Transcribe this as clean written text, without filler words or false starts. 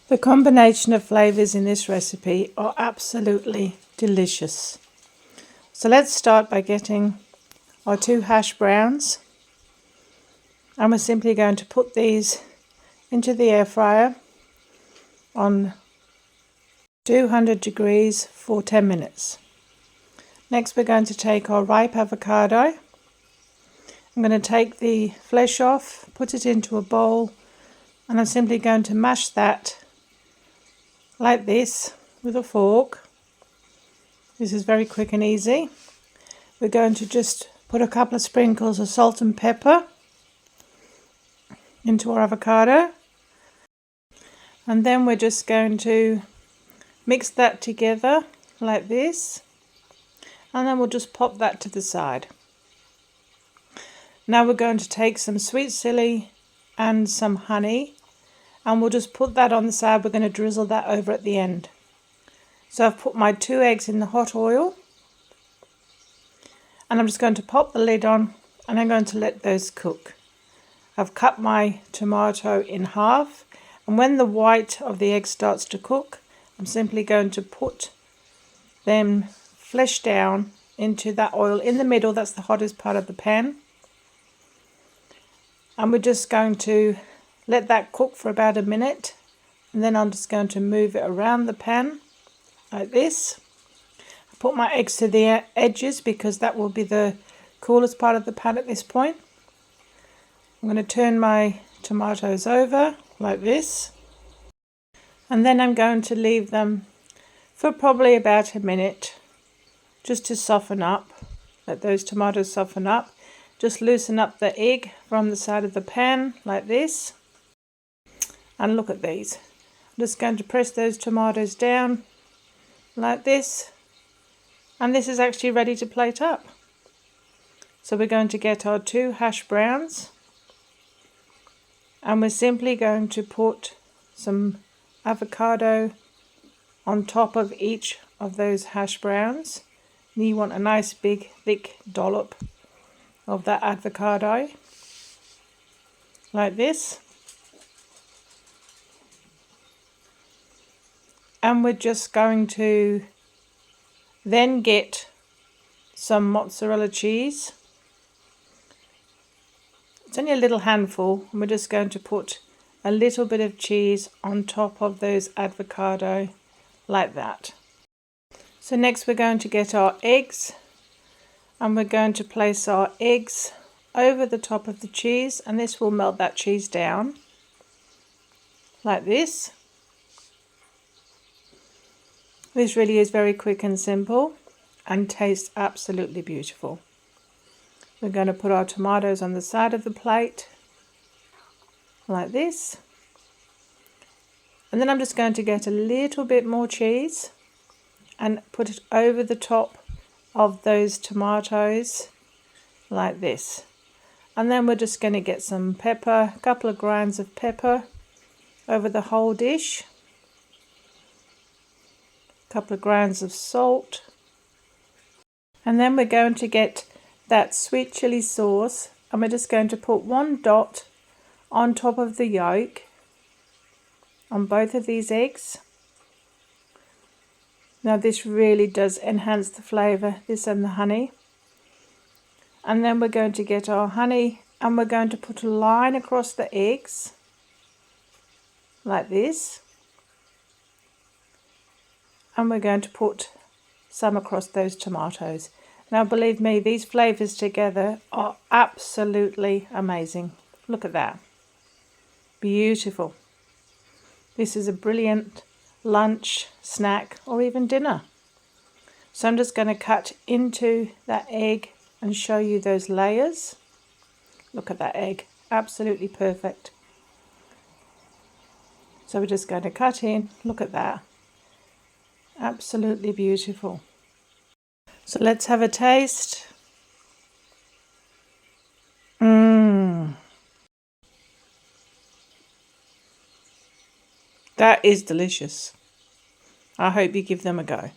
The combination of flavours in this recipe are absolutely delicious. So let's start by getting our 2 hash browns, and we're simply going to put these into the air fryer on 200 degrees for 10 minutes. Next we're going to take our ripe avocado. I'm going to take the flesh off, put it into a bowl, and I'm simply going to mash that like this with a fork. This is very quick and easy. We're going to just put a couple of sprinkles of salt and pepper into our avocado, and then we're just going to mix that together like this, and then we'll just pop that to the side. Now we're going to take some sweet chilli and some honey, and we'll just put that on the side. We're going to drizzle that over at the end. So I've put my 2 eggs in the hot oil, and I'm just going to pop the lid on, and I'm going to let those cook. I've cut my tomato in half, and when the white of the egg starts to cook, I'm simply going to put them flesh down into that oil in the middle. That's the hottest part of the pan. And we're just going to let that cook for about a minute, and then I'm just going to move it around the pan like this. I put my eggs to the edges because that will be the coolest part of the pan at this point. I'm going to turn my tomatoes over like this, and then I'm going to leave them for probably about a minute just to soften up. Let those tomatoes soften up. Just loosen up the egg from the side of the pan like this. And look at these. I'm just going to press those tomatoes down like this, and this is actually ready to plate up. So we're going to get our 2 hash browns, and we're simply going to put some avocado on top of each of those hash browns. And you want a nice big thick dollop of that avocado like this. And we're just going to then get some mozzarella cheese. It's only a little handful, and we're just going to put a little bit of cheese on top of those avocado like that. So next we're going to get our eggs, and we're going to place our eggs over the top of the cheese, and this will melt that cheese down like this. This really is very quick and simple and tastes absolutely beautiful. We're going to put our tomatoes on the side of the plate like this. And then I'm just going to get a little bit more cheese and put it over the top of those tomatoes like this. And then we're just going to get some pepper, a couple of grinds of pepper over the whole dish. Couple of grains of salt, and then we're going to get that sweet chili sauce, and we're just going to put 1 dot on top of the yolk on both of these eggs. Now this really does enhance the flavour, this and the honey. And then we're going to get our honey, and we're going to put a line across the eggs like this. And we're going to put some across those tomatoes. Now believe me, these flavours together are absolutely amazing. Look at that. Beautiful. This is a brilliant lunch, snack, or even dinner. So I'm just going to cut into that egg and show you those layers. Look at that egg. Absolutely perfect. So we're just going to cut in. Look at that. Absolutely beautiful. So let's have a taste. That is delicious. I hope you give them a go.